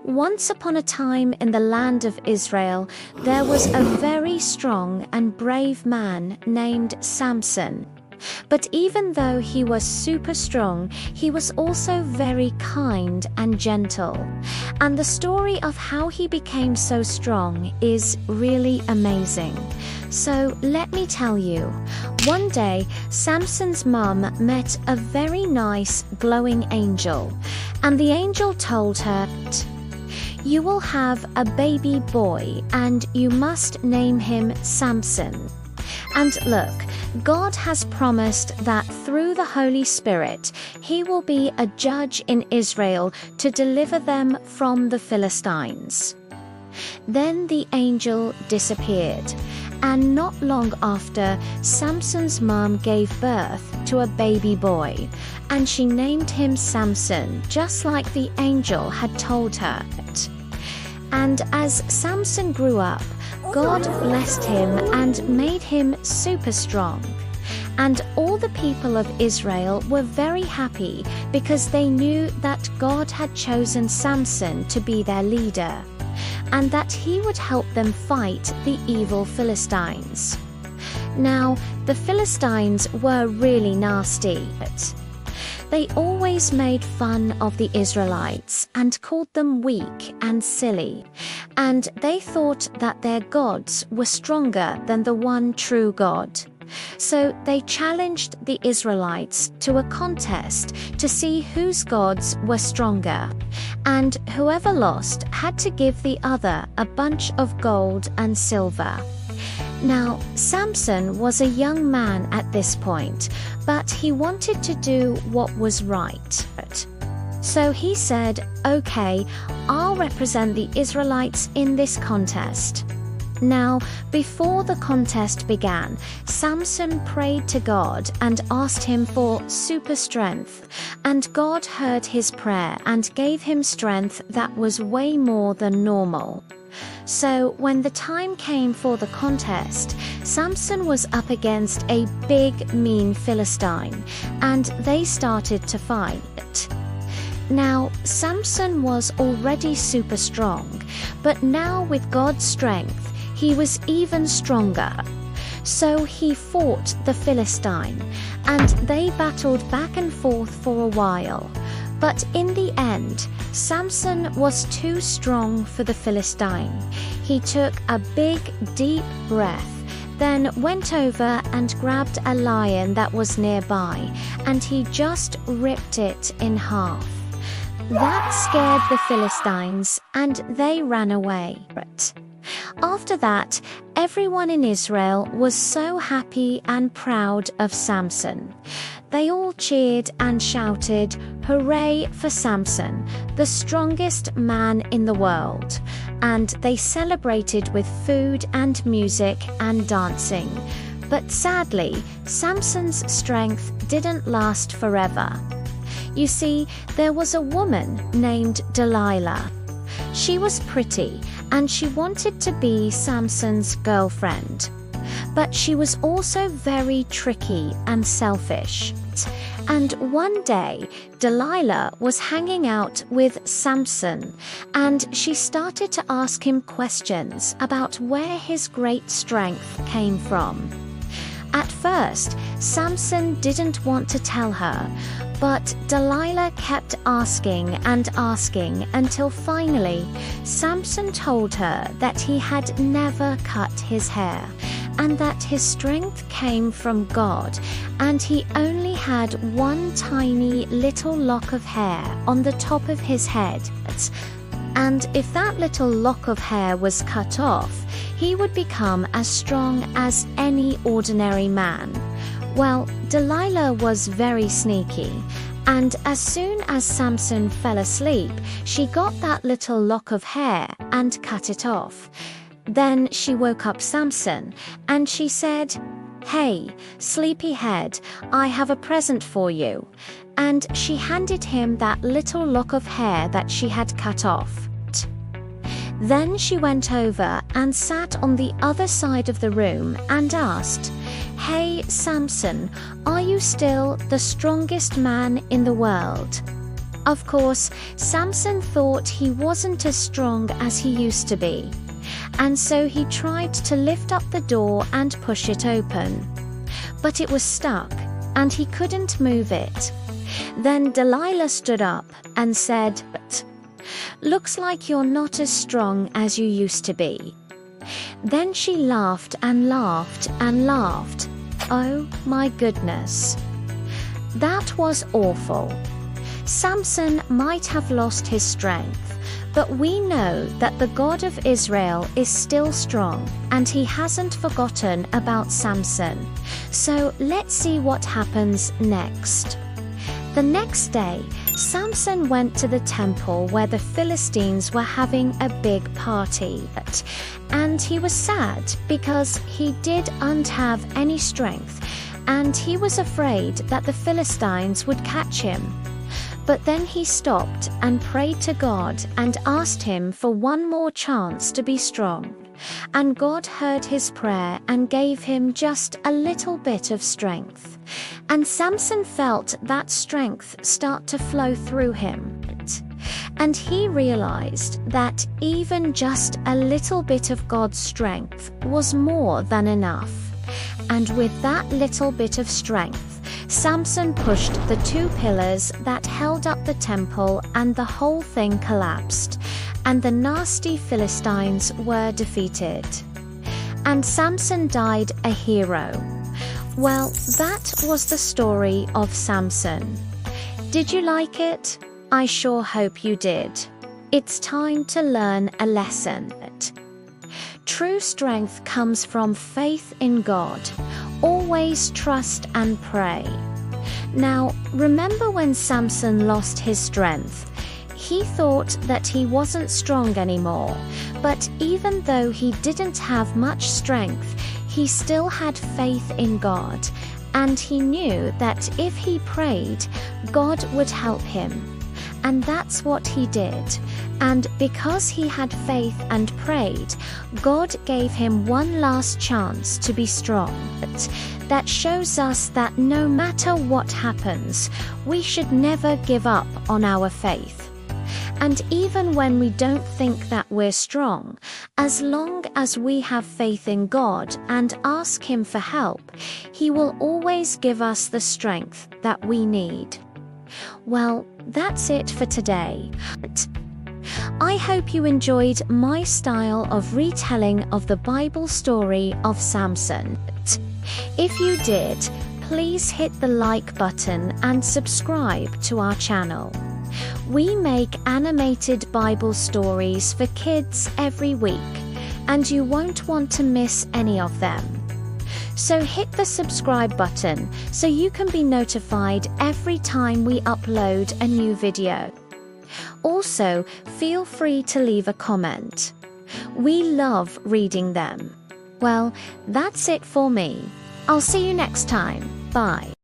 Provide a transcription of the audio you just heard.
Once upon a time in the land of Israel, there was a very strong and brave man named Samson. But even though he was super strong, he was also very kind and gentle. And the story of how he became so strong is really amazing. So let me tell you. One day, Samson's mum met a very nice, glowing angel. And the angel told her, "You will have a baby boy, and you must name him Samson. And look, God has promised that through the Holy Spirit, he will be a judge in Israel to deliver them from the Philistines." Then the angel disappeared, and not long after, Samson's mum gave birth to a baby boy, and she named him Samson, just like the angel had told her. And as Samson grew up, God blessed him and made him super strong. And all the people of Israel were very happy because they knew that God had chosen Samson to be their leader, and that he would help them fight the evil Philistines. Now, the Philistines were really nasty. They always made fun of the Israelites and called them weak and silly, and they thought that their gods were stronger than the one true God. So they challenged the Israelites to a contest to see whose gods were stronger, and whoever lost had to give the other a bunch of gold and silver. Now, Samson was a young man at this point, but he wanted to do what was right. So he said, "Okay, I'll represent the Israelites in this contest." Now, before the contest began, Samson prayed to God and asked him for super strength, and God heard his prayer and gave him strength that was way more than normal. So when the time came for the contest, Samson was up against a big, mean Philistine, and they started to fight. Now, Samson was already super strong, but now with God's strength, he was even stronger. So he fought the Philistine, and they battled back and forth for a while. But in the end, Samson was too strong for the Philistine. He took a big, deep breath, then went over and grabbed a lion that was nearby, and he just ripped it in half. That scared the Philistines, and they ran away. After that, everyone in Israel was so happy and proud of Samson. They all cheered and shouted, "Hooray for Samson, the strongest man in the world." And they celebrated with food and music and dancing. But sadly, Samson's strength didn't last forever. You see, there was a woman named Delilah. She was pretty, and she wanted to be Samson's girlfriend. But she was also very tricky and selfish. And one day, Delilah was hanging out with Samson, and she started to ask him questions about where his great strength came from. At first, Samson didn't want to tell her, but Delilah kept asking and asking until finally, Samson told her that he had never cut his hair, and that his strength came from God, and he only had one tiny little lock of hair on the top of his head. And if that little lock of hair was cut off, he would become as strong as any ordinary man. Well, Delilah was very sneaky, and as soon as Samson fell asleep, she got that little lock of hair and cut it off. Then she woke up Samson, and she said, "Hey, sleepyhead, I have a present for you." And she handed him that little lock of hair that she had cut off. Then she went over and sat on the other side of the room and asked, "Hey, Samson, are you still the strongest man in the world?" Of course, Samson thought he wasn't as strong as he used to be, and so he tried to lift up the door and push it open. But it was stuck, and he couldn't move it. Then Delilah stood up and said, "Looks like you're not as strong as you used to be." Then she laughed and laughed and laughed. Oh my goodness. That was awful. Samson might have lost his strength, but we know that the God of Israel is still strong, and he hasn't forgotten about Samson. So let's see what happens next. The next day, Samson went to the temple where the Philistines were having a big party, and he was sad because he didn't have any strength, and he was afraid that the Philistines would catch him. But then he stopped and prayed to God and asked him for one more chance to be strong. And God heard his prayer and gave him just a little bit of strength. And Samson felt that strength start to flow through him. And he realized that even just a little bit of God's strength was more than enough. And with that little bit of strength, Samson pushed the two pillars that held up the temple, and the whole thing collapsed, and the nasty Philistines were defeated. And Samson died a hero. Well, that was the story of Samson. Did you like it? I sure hope you did. It's time to learn a lesson. True strength comes from faith in God. Always trust and pray. Now, remember when Samson lost his strength? He thought that he wasn't strong anymore, but even though he didn't have much strength, he still had faith in God, and he knew that if he prayed, God would help him. And that's what he did. And because he had faith and prayed, God gave him one last chance to be strong. That shows us that no matter what happens, we should never give up on our faith. And even when we don't think that we're strong, as long as we have faith in God and ask Him for help, He will always give us the strength that we need. Well, that's it for today. I hope you enjoyed my style of retelling of the Bible story of Samson. If you did, please hit the like button and subscribe to our channel. We make animated Bible stories for kids every week, and you won't want to miss any of them. So hit the subscribe button so you can be notified every time we upload a new video. Also, feel free to leave a comment. We love reading them. Well, that's it for me. I'll see you next time. Bye.